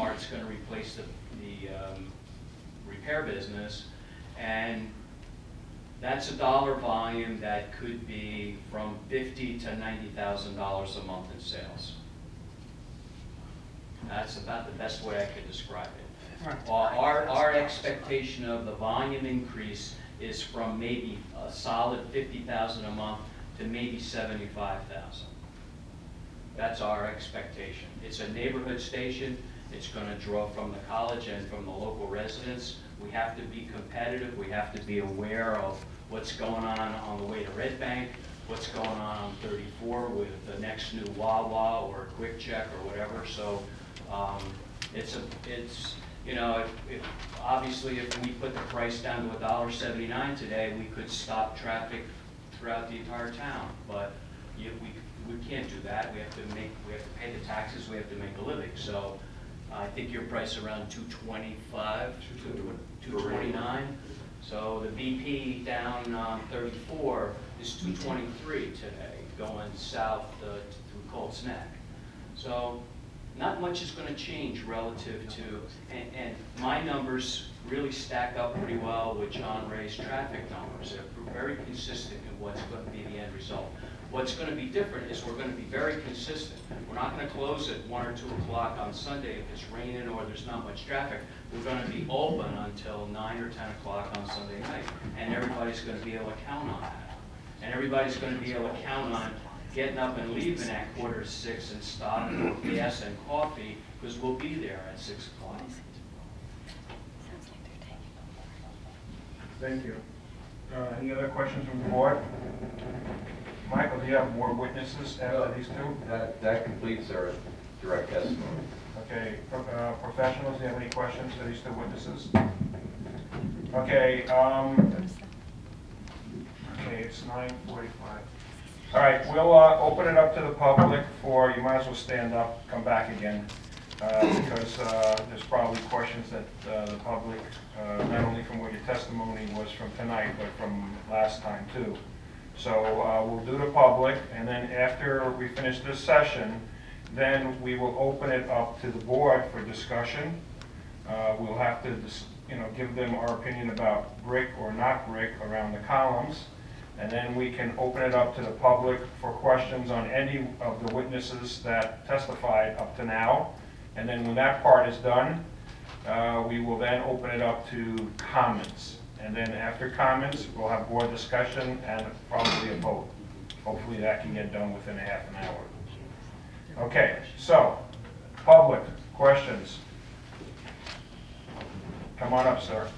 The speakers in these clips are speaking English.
Mart's going to replace the repair business, and that's a dollar volume that could be from $50,000 to $90,000 a month in sales. That's about the best way I could describe it. Right. Our expectation of the volume increase is from maybe a solid $50,000 a month to maybe $75,000. That's our expectation. It's a neighborhood station. It's going to draw from the college and from the local residents. We have to be competitive. We have to be aware of what's going on the way to Red Bank, what's going on 34 with the next new Wawa or Quick Check or whatever. So it's you know, obviously if we put the price down to $1.79 today, we could stop traffic throughout the entire town. But we can't do that. We have to pay the taxes. We have to make a living. So I think your price around $225, $229. So the BP down 34 is $223 today, going south through Colts Neck. So not much is going to change relative to, and my numbers really stack up pretty well with John Ray's traffic numbers. They're very consistent in what's going to be the end result. What's going to be different is we're going to be very consistent. We're not going to close at 1 or 2 o'clock on Sunday if it's raining or there's not much traffic. We're going to be open until 9 or 10 o'clock on Sunday night, and everybody's going to be able to count on that. And everybody's going to be able to count on getting up and leaving at 5:45 and stopping for gas and coffee, because we'll be there at 6 o'clock. Thank you. Any other questions from the board? Michael, do you have more witnesses after these two? That completes our direct testimony. Okay, professionals, do you have any questions for these two witnesses? Okay, it's 9:45. All right, we'll open it up to the public for, you might as well stand up, come back again, because there's probably questions that the public, not only from what your testimony was from tonight, but from last time too. So we'll do the public, and then after we finish this session, then we will open it up to the board for discussion. We'll have to, give them our opinion about brick or not brick around the columns, and then we can open it up to the public for questions on any of the witnesses that testified up to now. And then when that part is done, we will then open it up to comments. And then after comments, we'll have board discussion and probably a vote. Hopefully that can get done within a half an hour. Okay, so, public, questions? Come on up, sir.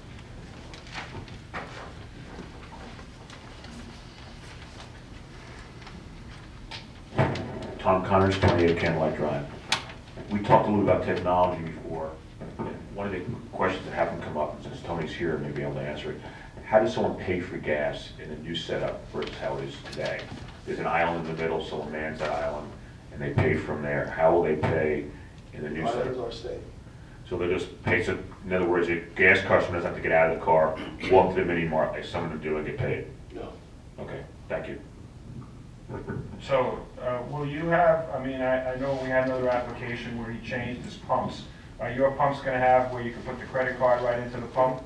Tom Connors, 28 Candlelight Drive. We talked a little about technology before. One of the questions that haven't come up, since Tony's here, may be able to answer it. How does someone pay for gas in a new setup versus how it is today? There's an island in the middle, someone mans that island, and they pay from there. How will they pay in the new setup? Our state. So they just pay, so in other words, a gas customer doesn't have to get out of the car, walk to the mini mart like someone would do and get paid? No. Okay, thank you. So, will you have, I know we had another application where he changed his pumps. Are your pumps going to have where you can put the credit card right into the pump?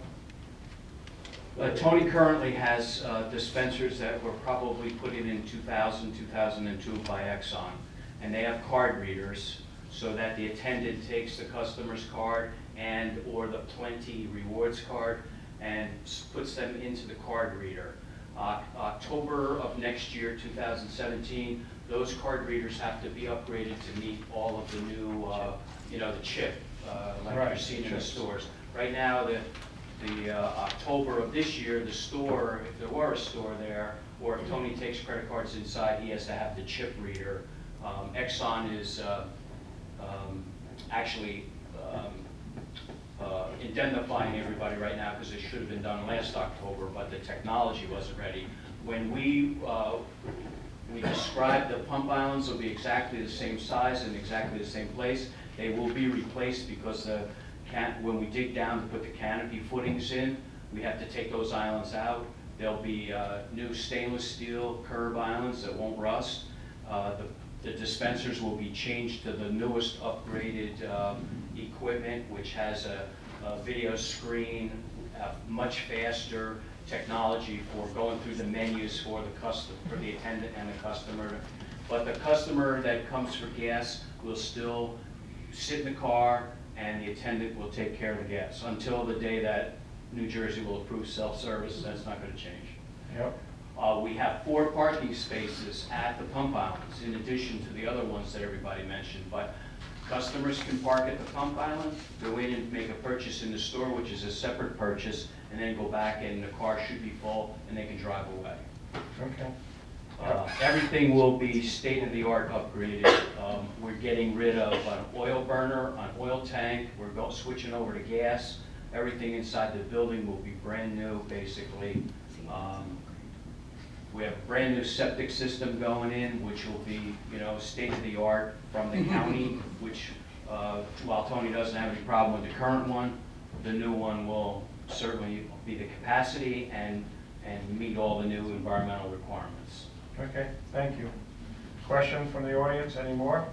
Tony currently has dispensers that were probably put in 2000, 2002 by Exxon, and they have card readers so that the attendant takes the customer's card and or the Plenty Rewards card and puts them into the card reader. October of next year, 2017, those card readers have to be upgraded to meet all of the new, the chip, like Right, you're seeing in the chips. stores. Right now, the October of this year, the store, if there were a store there, or if Tony takes credit cards inside, he has to have the chip reader. Exxon is actually indemnifying everybody right now because it should have been done last October, but the technology wasn't ready. When we described the pump islands will be exactly the same size and exactly the same place. They will be replaced because when we dig down to put the canopy footings in, we have to take those islands out. There'll be new stainless steel curb islands that won't rust. The dispensers will be changed to the newest upgraded equipment, which has a video screen, much faster technology for going through the menus for the attendant and the customer. But the customer that comes for gas will still sit in the car and the attendant will take care of the gas until the day that New Jersey will approve self-service. That's not going to change. Yep. We have 4 parking spaces at the pump islands in addition to the other ones that everybody mentioned. But customers can park at the pump island, go in and make a purchase in the store, which is a separate purchase, and then go back and the car should be full and they can drive away. Okay. Everything will be state-of-the-art upgraded. We're getting rid of an oil burner, an oil tank. We're switching over to gas. Everything inside the building will be brand new, basically. We have a brand new septic system going in, which will be, state-of-the-art from the county, which, while Tony doesn't have any problem with the current one, the new one will certainly be the capacity and meet all the new environmental requirements. Okay, thank you. Question from the audience, any more?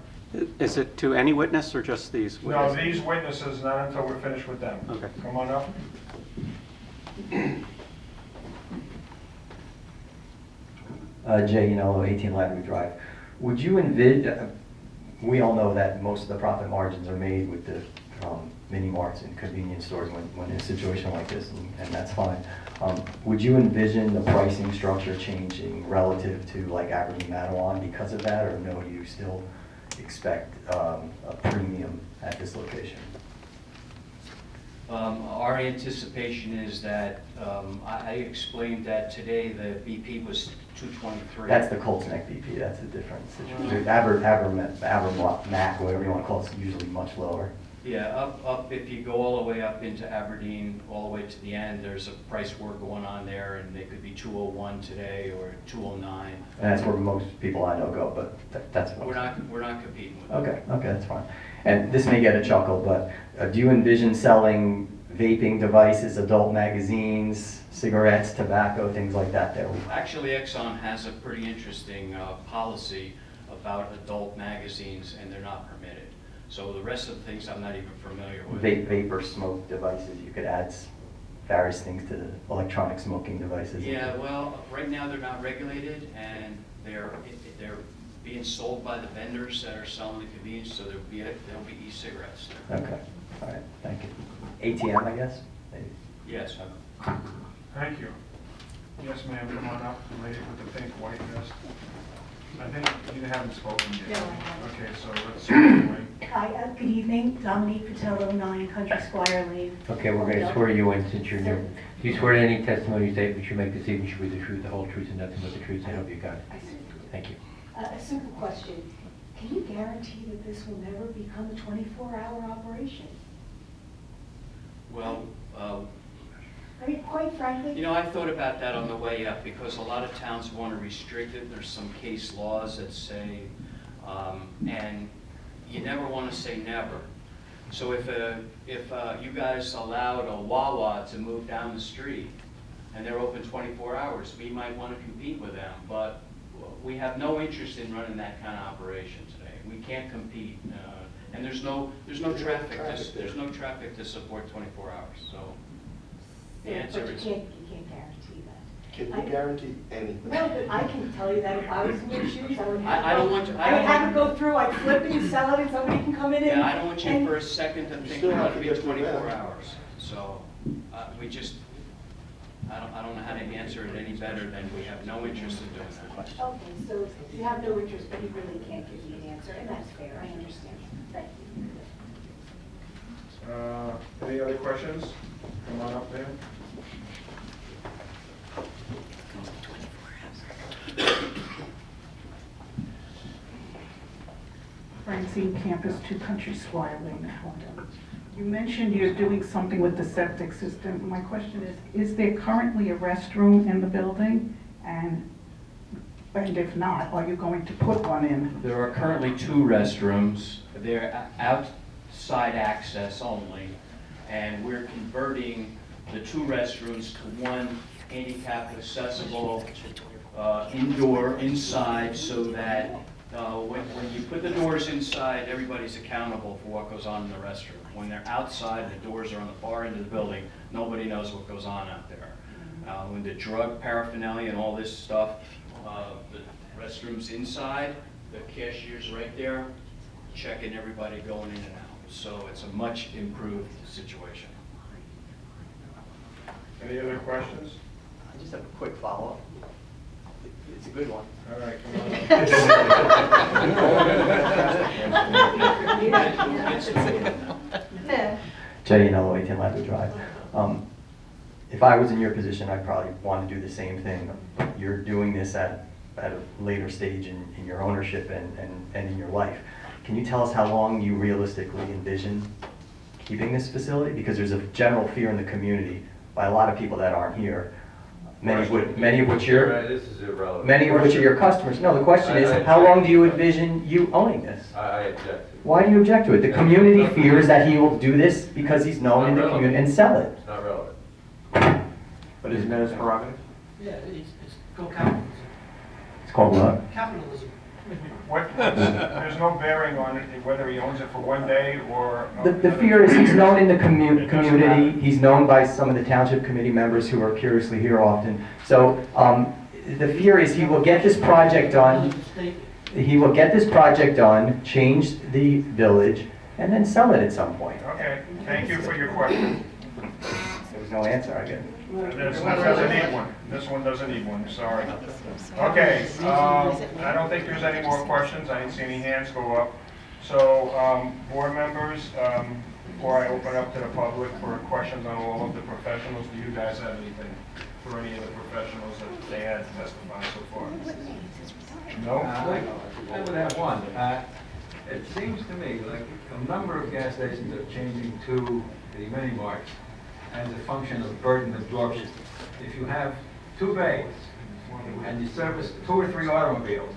Is it to any witness or just these No, witnesses? these witnesses, not until we're finished with them. Okay. Come on up. Jay Yanello, 18 Lathrop Drive. Would you envision, we all know that most of the profit margins are made with the mini marts and convenience stores when in a situation like this, and that's fine. Would you envision the pricing structure changing relative to like Aberdeen Madawan because of that, or no, do you still expect a premium at this location? Our anticipation is that, I explained that today the BP was 223. That's the Colts Neck BP, that's a different situation. Abermac, whatever you want to call it, is usually much lower. Yeah, up, if you go all the way up into Aberdeen, all the way to the end, there's a price war going on there, and they could be 201 today or 209. And that's where most people I know go, but that's what. We're not competing with them. Okay, that's fine. And this may get a chuckle, but do you envision selling vaping devices, adult magazines, cigarettes, tobacco, things like that there? Actually, Exxon has a pretty interesting policy about adult magazines, and they're not permitted. So the rest of the things I'm not even familiar with. Vapor smoke devices, you could add various things to the electronic smoking devices. Yeah, well, right now they're not regulated, and they're being sold by the vendors that are selling the convenience, so there'll be e-cigarettes there. Okay, all right, thank you. ATM, I guess? Maybe. Yes. Thank you. Yes, ma'am, come on up, the lady with the pink white vest. I think you haven't spoken yet. No, I haven't. Okay, so let's wait. Hi, good evening, Dominique Patel, 9 Country Squire Lane. Okay, we're going to swear you in since you're new. Do you swear that any testimony you say which you make this evening should be the truth, the whole truth, and nothing but the truth? I hope you got it. I certainly do. Thank you. A simple question. Can you guarantee that this will never become a 24-hour operation? Well, I mean, quite frankly. I thought about that on the way up, because a lot of towns want to restrict it. There's some case laws that say, and you never want to say never. So if you guys allowed a Wawa to move down the street, and they're open 24 hours, we might want to compete with them. But we have no interest in running that kind of operation today. We can't compete, and there's no traffic. There's no traffic to support 24 hours. So the answer But you is can't guarantee that. Can you guarantee anything? No, but I can tell you that if I was in your shoes, I would have. I don't want to- I I don't would have want- it go through, I'd flip it and sell it, and somebody can come in and. Yeah, I don't want you and- for a second to think still it's have going to to be get through 24 that. hours. So, we just, I don't know how to answer it any better than we have no interest in doing that. Okay, so you have no interest, but you really can't give me an answer, and that's fair, I understand. Thank you. Any other questions? Come on up there. Francine Campus, 2 Country Squire Lane, Helen. You mentioned you're doing something with the septic system. My question is there currently a restroom in the building? And if not, are you going to put one in? There are currently 2 restrooms. They're outside access only, and we're converting the 2 restrooms to one handicap accessible indoor, inside, so that when you put the doors inside, everybody's accountable for what goes on in the restroom. When they're outside, the doors are on the far end of the building, nobody knows what goes on out there. When the drug paraphernalia and all this stuff, the restrooms inside, the cashier's right there, checking everybody going in and out. So it's a much improved situation. Any other questions? I just have a quick follow-up. It's a good one. All right, come on. Jay Yanello, 18 Ladwood Drive. If I was in your position, I'd probably want to do the same thing. You're doing this at a later stage in your ownership and in your life. Can you tell us how long you realistically envision keeping this facility? Because there's a general fear in the community by a lot of people that aren't here. Many of which This is irrelevant. many of which are your customers. No, the question is, how long do you envision you owning this? I object. Why do you object to it? The community fears that he will do this because he's known in the community and sell it. It's not relevant. But isn't that his prerogative? Yeah, it's called capitalism. It's called what? Capitalism. There's no bearing on it, whether he owns it for one day or. The fear is he's known in the community, he's known by some of the township committee members who are curiously here often. So the fear is he will get this project done, change the village, and then sell it at some point. Okay, thank you for your question. There was no answer, I guess. This one doesn't need one. This one doesn't need one, sorry. Okay, I don't think there's any more questions. I didn't see any hands go up. So, board members, before I open up to the public for questions on all of the professionals, do you guys have anything for any of the professionals that they had testified so far? No? I would have one. It seems to me like a number of gas stations are changing to the mini marts as a function of burden absorption. If you have 2 bays and you service 2 or 3 automobiles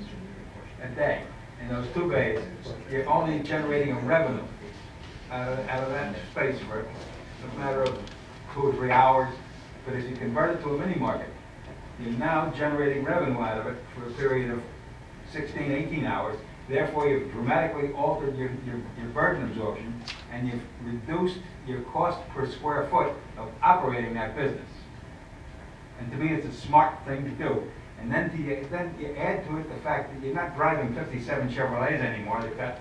a day in those 2 bays, you're only generating a revenue out of that space for a matter of 2 or 3 hours. But if you convert it to a mini market, you're now generating revenue out of it for a period of 16, 18 hours. Therefore, you've dramatically altered your burden absorption, and you've reduced your cost per square foot of operating that business. And to me, it's a smart thing to do. And then you add to it the fact that you're not driving 57 Chevrolets anymore. You've got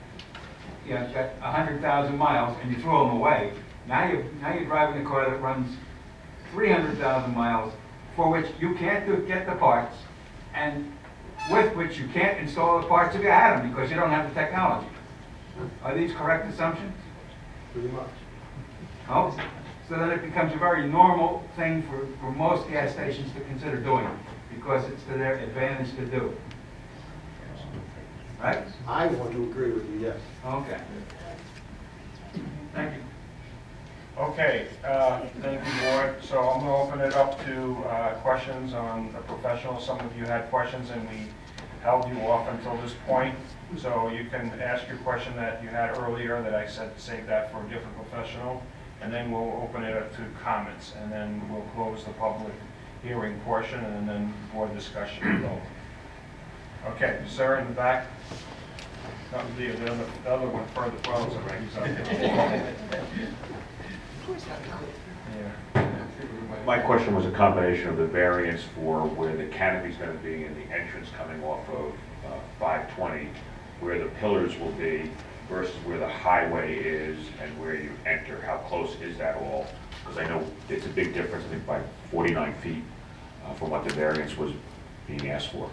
100,000 miles, and you throw them away. Now you're driving a car that runs 300,000 miles, for which you can't get the parts, and with which you can't install the parts if you had them because you don't have the technology. Are these correct assumptions? Pretty much. Oh, so then it becomes a very normal thing for most gas stations to consider doing because it's to their advantage to do. Right? I want to agree with you, yes. Okay. Thank you. Okay, thank you, board. So I'm going to open it up to questions on the professionals. Some of you had questions and we held you off until this point. So you can ask your question that you had earlier that I said save that for a different professional. And then we'll open it up to comments. And then we'll close the public hearing portion and then board discussion will go. Okay, sir in the back. Not the other one further closer, right? He's up there. My question was a combination of the variance for where the canopy's going to be and the entrance coming off of 520, where the pillars will be versus where the highway is and where you enter. How close is that all? Because I know it's a big difference, I think by 49 feet from what the variance was being asked for.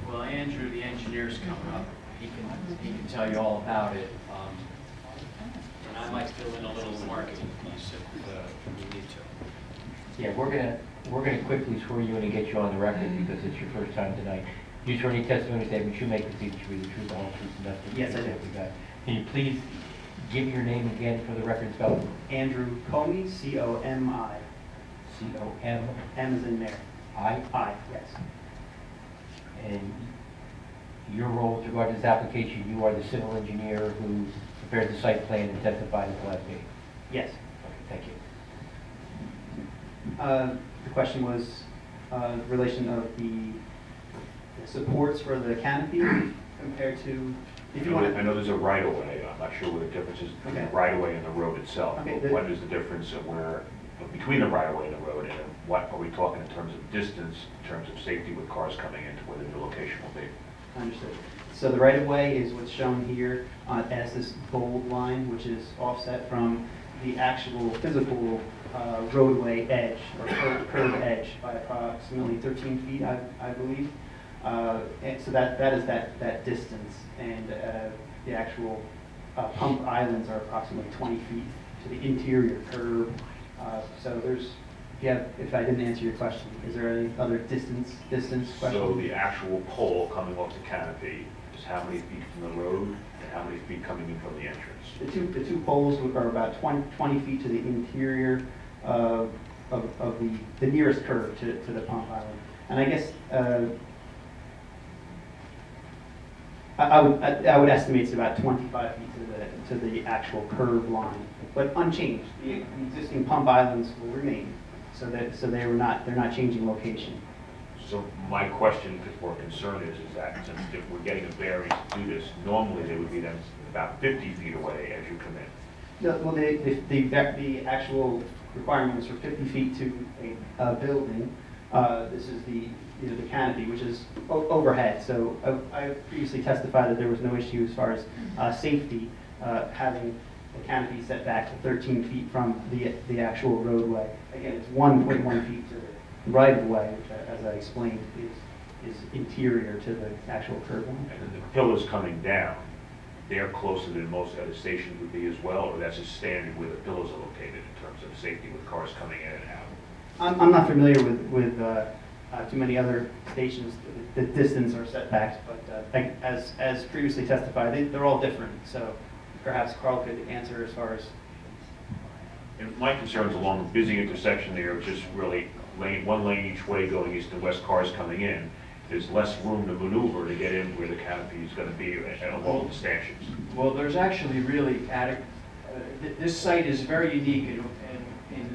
Well, Andrew, the engineer's coming up. He can tell you all about it. And I might fill in a little marketing piece if we need to. Yeah, we're gonna quickly swear you in and get you on the record because it's your first time tonight. Do you swear any testimony statement you make this evening should be the truth, the whole truth, and nothing but the truth? Yes, I do. We got. Can you please give your name again for the record spell? Andrew Comey, C-O-M-I. C-O-M. M is in Mary. I. I, yes. And your role with regard to this application, you are the civil engineer who prepared the site plan and testified at the last meeting? Yes. Okay, thank you. The question was relation of the supports for the canopy compared to, if you want I know there's a right-of-way on I'm not sure what the difference is between the Okay. right-of-way and the road itself. Okay, What is the difference of where, between the right-of-way and the road, and what are we talking in terms of distance, in terms of safety with cars coming into where the new location will be? Understood. So the right-of-way is what's shown here as this bold line, which is offset from the actual physical roadway edge, or curb edge, by approximately 13 feet, I believe. And so that is that distance, and the actual pump islands are approximately 20 feet to the interior curb. So there's, if I didn't answer your question, is there any other distance question? So the actual pole coming off the canopy is how many feet from the road, and how many feet coming in from the entrance? The two poles are about 20 feet to the interior of the nearest curb to the pump island. And I guess I would estimate it's about 25 feet to the actual curb line, but unchanged. The existing pump islands will remain, so they're not changing location. So my question or concern is that since if we're getting a variance to do this, normally they would be then about 50 feet away as you come in. Well, the actual requirement is for 50 feet to a building. This is the canopy, which is overhead. So I previously testified that there was no issue as far as safety, having the canopy set back to 13 feet from the actual roadway. Again, it's 1.1 feet to the right of way, which, as I explained, is interior to the actual curb line. And then the pillars coming down, they're closer than most other stations would be as well, or that's just standard where the pillars are located in terms of safety with cars coming in and out? I'm not familiar with too many other stations. The distance or setbacks, but as previously testified, they're all different. So perhaps Carl could answer as far as. And my concerns along the busy intersection there, which is really one lane each way going east and west, cars coming in. There's less room to maneuver to get in where the canopy is going to be along the stanchions. Well, there's actually really this site is very unique in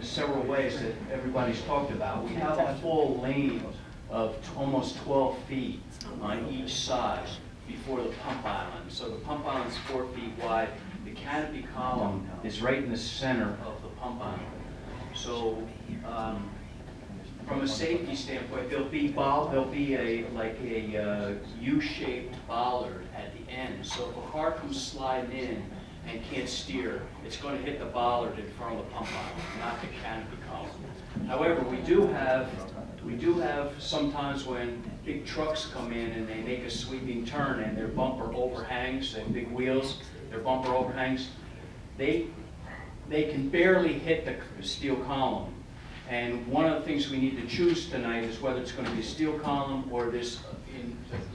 several ways that everybody's talked about. We have a full lane of almost 12 feet on each side before the pump island. So the pump island's 4 feet wide. The canopy column is right in the center of the pump island. So from a safety standpoint, there'll be a U-shaped bollard at the end. So if a car comes sliding in and can't steer, it's going to hit the bollard in front of the pump island, not the canopy column. However, we do have sometimes when big trucks come in and they make a sweeping turn and their bumper overhangs, and big wheels, their bumper overhangs, they can barely hit the steel column. And one of the things we need to choose tonight is whether it's going to be a steel column or this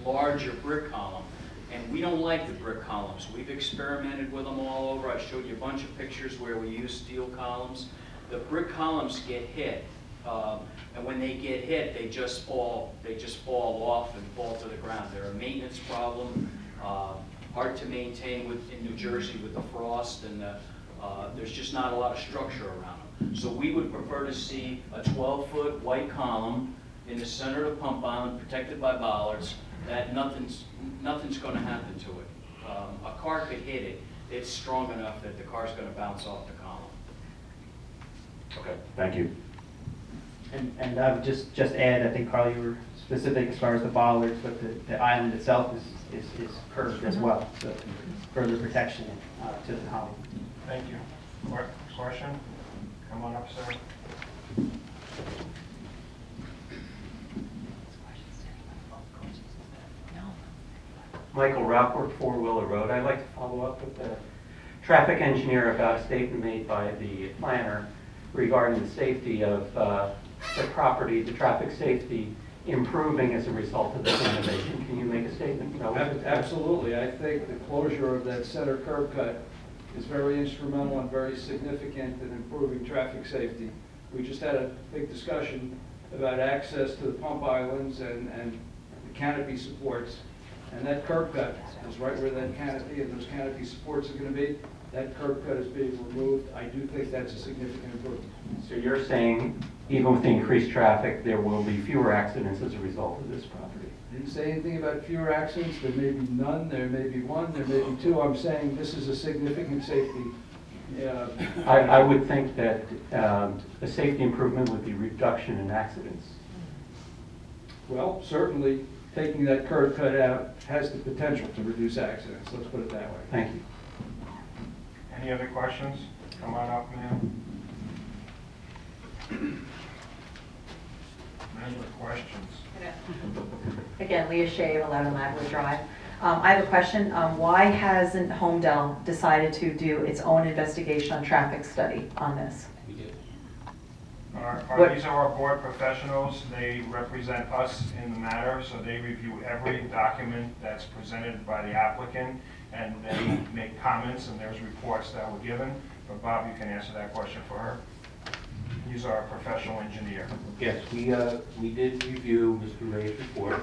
larger brick column. And we don't like the brick columns. We've experimented with them all over. I showed you a bunch of pictures where we use steel columns. The brick columns get hit, and when they get hit, they just fall off and fall to the ground. They're a maintenance problem, hard to maintain in New Jersey with the frost, and there's just not a lot of structure around them. So we would prefer to see a 12-foot white column in the center of the pump island, protected by bollards, that nothing's going to happen to it. A car could hit it. It's strong enough that the car's going to bounce off the column. Okay, thank you. And I would just add, I think, Carl, you were specific as far as the bollards, but the island itself is curved as well, so further protection to the column. Thank you. Question? Come on up, sir. Michael Rapport, Four Wheeler Road. I'd like to follow up with the traffic engineer about a statement made by the planner regarding the safety of the property, the traffic safety improving as a result of this innovation. Can you make a statement relative to that? Absolutely. I think the closure of that center curb cut is very instrumental and very significant in improving traffic safety. We just had a big discussion about access to the pump islands and the canopy supports. And that curb cut is right where that canopy and those canopy supports are going to be. that curb cut is being removed. I do think that's a significant improvement. So you're saying, even with the increased traffic, there will be fewer accidents as a result of this property? Didn't say anything about fewer accidents. There may be none, there may be one, there may be two. I'm saying this is a significant safety. I would think that a safety improvement would be reduction in accidents. Well, certainly, taking that curb cut out has the potential to reduce accidents. Let's put it that way. Thank you. Any other questions? Come on up, ma'am. Any other questions? Again, Leah Shea, 11 Ladwood Drive. I have a question. Why hasn't Homedale decided to do its own investigation on traffic study on this? These are our board professionals. They represent us in the matter, so they review every document that's presented by the applicant, and they make comments, and there's reports that were given. But Bob, you can answer that question for her. He's our professional engineer. Yes, we did review Mr. Ray's report.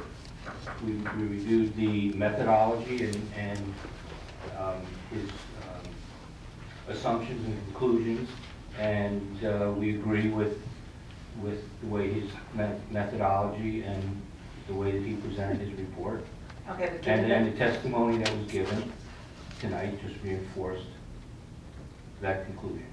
We reviewed the methodology and his assumptions and conclusions, and we agree with the way his methodology and the way that he presented his report. Okay, but And the testimony that was given tonight just reinforced that conclusion.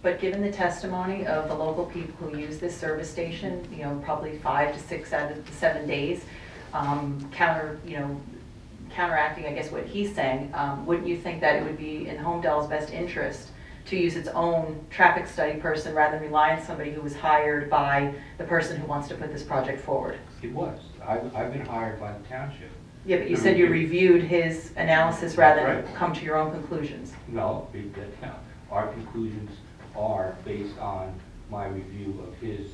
But given the testimony of the local people who use this service station, you know, probably 5 to 6 out of the 7 days, counteracting, I guess, what he's saying, wouldn't you think that it would be in Homedale's best interest to use its own traffic study person rather than rely on somebody who was hired by the person who wants to put this project forward? It was. I've been hired by the township. Yeah, but you said you reviewed his analysis rather than come to your own conclusions. No, our conclusions are based on my review of his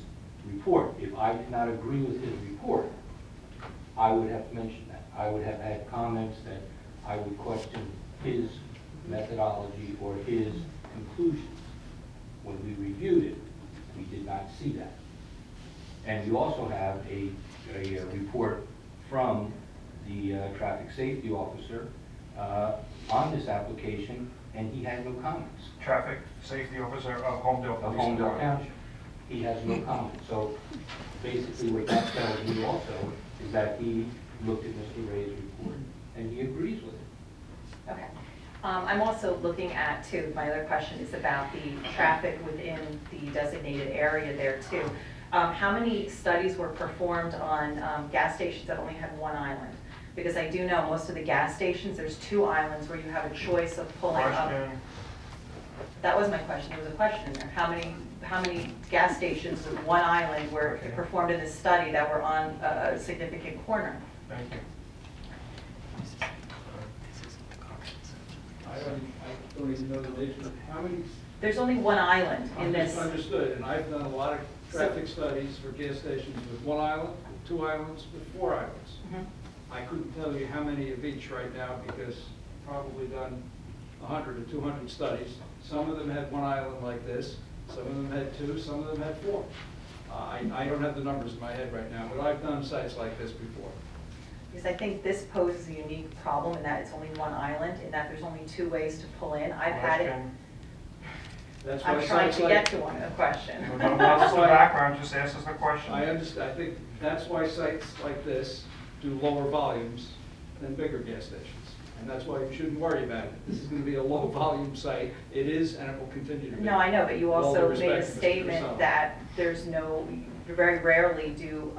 report. If I did not agree with his report, I would have mentioned that. I would have had comments that I would question his methodology or his conclusions. When we reviewed it, we did not see that. And we also have a report from the traffic safety officer on this application, and he had no comments. Traffic safety officer of Homedale Of Police Homedale Department. Township. He has no comment. So basically what that tells me also is that he looked at Mr. Ray's report and he agrees with it. Okay. I'm also looking at, too, my other question is about the traffic within the designated area there, too. How many studies were performed on gas stations that only had one island? Because I do know most of the gas stations, there's 2 islands where you have a choice of pulling up. Question. That was my question. There was a question in there. How many gas stations with one island were performed in this study that were on a significant corner? Thank you. I don't even know the nature of how many. There's only one island in this. Understood, and I've done a lot of traffic studies for gas stations with 1 island, with 2 islands, with 4 islands. Mhm. I couldn't tell you how many of each right now because I've probably done 100 or 200 studies. Some of them had 1 island like this, some of them had 2, some of them had 4. I don't have the numbers in my head right now, but I've done sites like this before. Because I think this poses a unique problem in that it's only one island, in that there's only 2 ways to pull in. I've had it. Question. That's why I'm trying sites to like- get to a question. Well, What's the background? Just ask us the question. I understand, I think that's why sites like this do lower volumes than bigger gas stations. And that's why you shouldn't worry about it. This is gonna be a low volume site. It is, and it will continue to be. No, I know, but you With all due also made a respect, Mr. statement Casella. that there's no, very rarely do,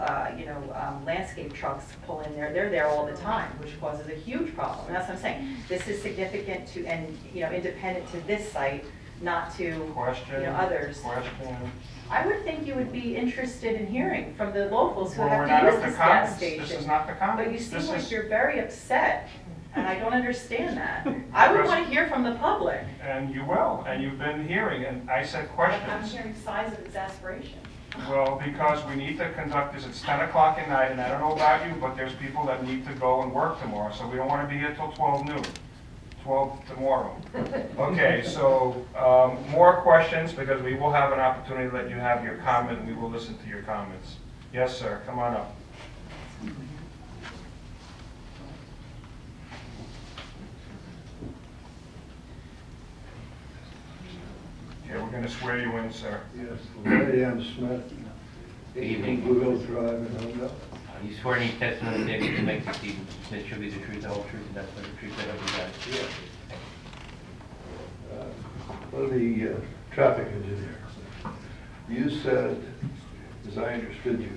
landscape trucks pull in there. They're there all the time, which causes a huge problem. And that's what I'm saying. This is significant to, and, independent to this site, not to, Question. others. Question. I would think you would be interested in hearing from the locals who Well, we're have not to up use to this gas comments. station. This is not the comments. But you seem This like is- you're very upset, and I don't understand that. I would want to hear from the public. And you will, and you've been hearing, and I said questions. I'm hearing sighs of exasperation. Well, because we need to conduct this, it's 10 o'clock at night, and I don't know about you, but there's people that need to go and work tomorrow, so we don't want to be here till 12 noon, 12 tomorrow. Okay, so more questions, because we will have an opportunity to let you have your comment, and we will listen to your comments. Yes, sir, come on up. going to swear you in, sir. Yes, Larry M. Smith. Good evening. Blue Hill Drive in Homedale. You swear any testimony that you make this evening, that should be the truth, the whole truth, and nothing but the truth, that help you God? Yes. For the traffic engineer, you said, as I understood you,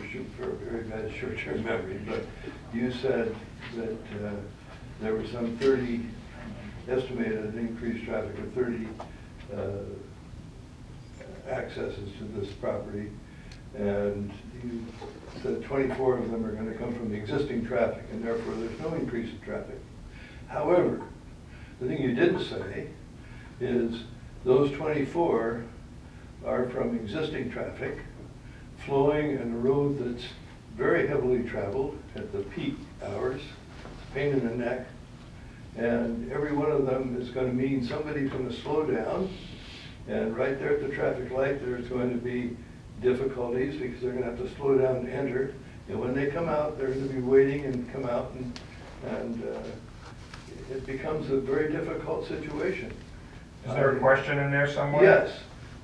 you shoot for a very bad short-term memory, but you said that there were some 30, estimated increased traffic of 30 accesses to this property, and you said 24 of them are going to come from the existing traffic, and therefore there's no increase in traffic. However, the thing you didn't say is those 24 are from existing traffic flowing in a road that's very heavily traveled at the peak hours, pain in the neck, and every one of them is going to mean somebody's going to slow down, and right there at the traffic light there's going to be difficulties because they're going to have to slow down to enter, and when they come out they're going to be waiting and come out, and it becomes a very difficult situation. Is there a question in there somewhere? Yes.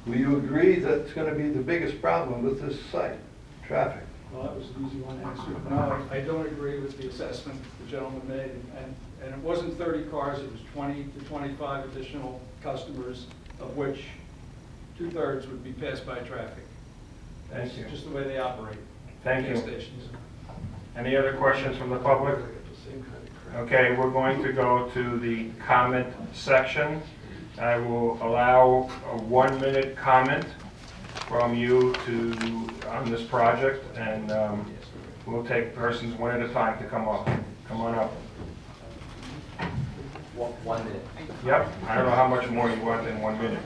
Will you agree that's going to be the biggest problem with this site, traffic? Well, that was an easy one to answer. No, I don't agree with the assessment the gentleman made, and it wasn't 30 cars, it was 20 to 25 additional customers, of which 2/3 would be passed by traffic. Thank you. That's just the way they operate. Thank you. Gas stations. Any other questions from the public? Okay, we're going to go to the comment section. I will allow a 1-minute comment from you on this project, and we'll take persons one at a time to come up. Come on up. 1 minute. Yep, I don't know how much more you want than 1 minute.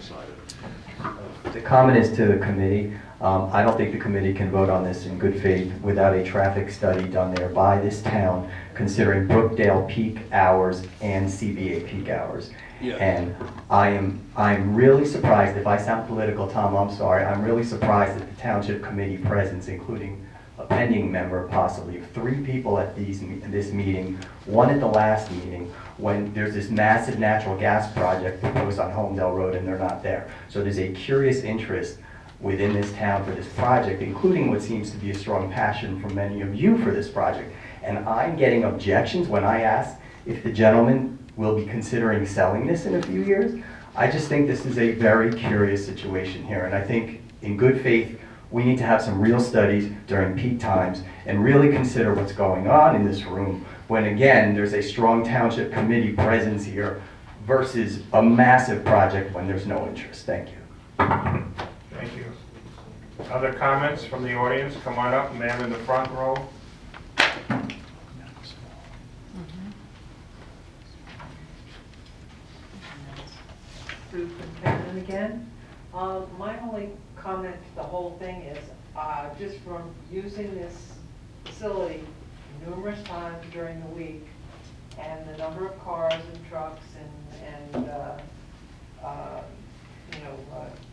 The comment is to the committee. I don't think the committee can vote on this in good faith without a traffic study done there by this town, considering Brookdale peak hours and CBA peak hours. Yeah. And I'm really surprised, if I sound political, Tom, I'm sorry, I'm really surprised at the township committee presence, including a pending member possibly, of 3 people at this meeting, 1 at the last meeting, when there's this massive natural gas project proposed on Homedale Road and they're not there. So there's a curious interest within this town for this project, including what seems to be a strong passion from many of you for this project. And I'm getting objections when I ask if the gentleman will be considering selling this in a few years. I just think this is a very curious situation here, and I think in good faith, we need to have some real studies during peak times and really consider what's going on in this room when, again, there's a strong township committee presence here versus a massive project when there's no interest. Thank you. Thank you. Other comments from the audience? Come on up, ma'am in the front row. Sue from Cannon again. My only comment to the whole thing is, just from using this facility numerous times during the week, and the number of cars and trucks and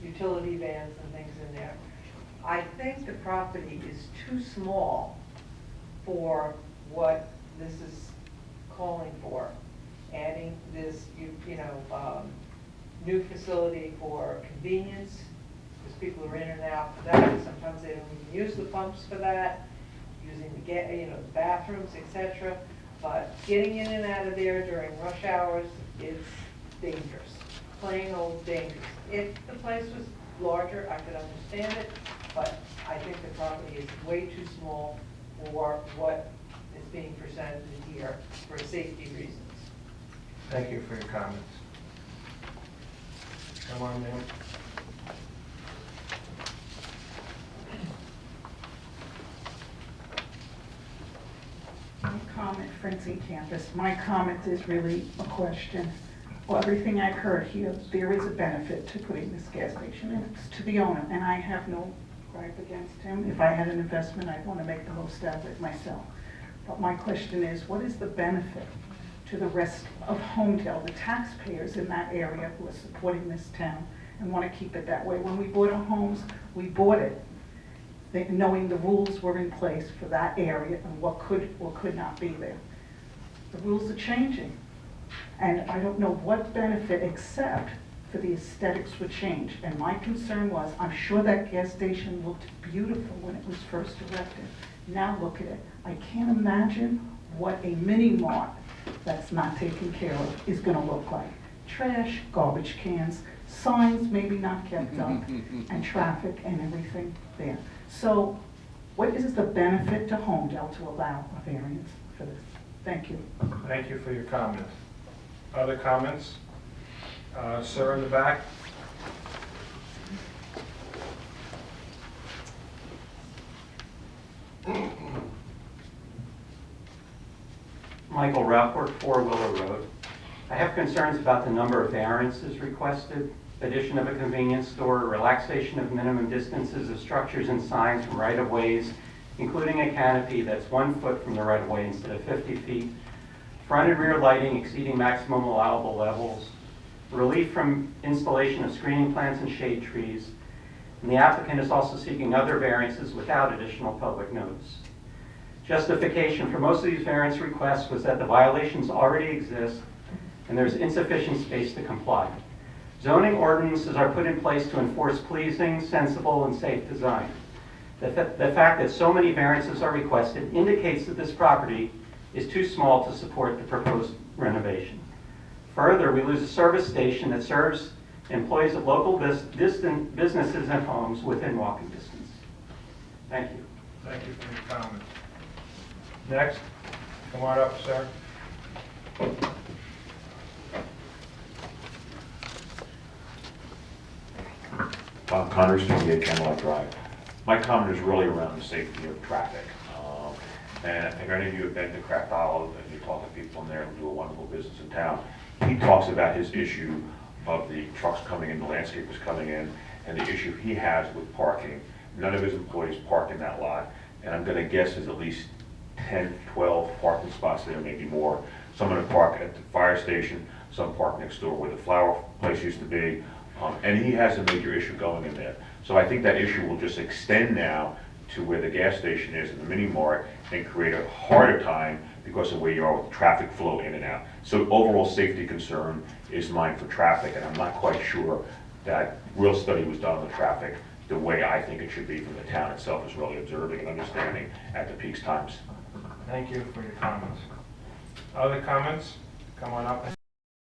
utility vans and things in there, I think the property is too small for what this is calling for. Adding this, new facility for convenience, because people are in and out for that. Sometimes they don't even use the pumps for that, using the bathrooms, etc. But getting in and out of there during rush hours, it's dangerous, plain old dangerous. If the place was larger, I could understand it, but I think the property is way too small for what is being presented here for safety reasons. Thank you for your comments. Come on, ma'am. My comment, Francine Campus, my comment is really a question. Well, everything I've heard here, there is a benefit to putting this gas station, and it's to the owner, and I have no gripe against him. If I had an investment, I'd want to make the most out of it myself. But my question is, what is the benefit to the rest of Homedale, the taxpayers in that area who are supporting this town and want to keep it that way? When we bought our homes, we bought it knowing the rules were in place for that area and what could or could not be there. The rules are changing, and I don't know what benefit except for the aesthetics would change. And my concern was, I'm sure that gas station looked beautiful when it was first erected. Now look at it. I can't imagine what a mini mart that's not taken care of is gonna look like. Trash, garbage cans, signs maybe not kept up, and traffic and everything there. So what is the benefit to Homedale to allow a variance for this? Thank you. Thank you for your comment. Other comments? Sir in the back? Michael Rapport, 4 Willow Road. I have concerns about the number of variances requested, addition of a convenience store, relaxation of minimum distances of structures and signs from right-of-ways, including a canopy that's 1 foot from the right-of-way instead of 50 feet, front and rear lighting exceeding maximum allowable levels, relief from installation of screening plants and shade trees, and the applicant is also seeking other variances without additional public notice. Justification for most of these variance requests was that the violations already exist and there's insufficient space to comply. Zoning ordinances are put in place to enforce pleasing, sensible, and safe design. The fact that so many variances are requested indicates that this property is too small to support the proposed renovation. Further, we lose a service station that serves employees of local businesses and homes within walking distance. Thank you. Thank you for your comment. Next, come on up, sir. Bob Connors, 28 Camelot Drive. My comment is really around the safety of traffic. And I think any of you have been to Craft Olive and you talk to people in there who do a wonderful business in town. He talks about his issue of the trucks coming in, the landscapers coming in, and the issue he has with parking. None of his employees park in that lot, and I'm gonna guess there's at least 10, 12 parking spots there, maybe more. Some gonna park at the fire station, some park next door where the flower place used to be, and he has a major issue going in there. So I think that issue will just extend now to where the gas station is and the mini mart and create a harder time because of where you are with traffic flow in and out. So overall safety concern is mine for traffic, and I'm not quite sure that real study was done on the traffic the way I think it should be from the town itself is really observing and understanding at the peak times. Thank you for your comments. Other comments? Come on up.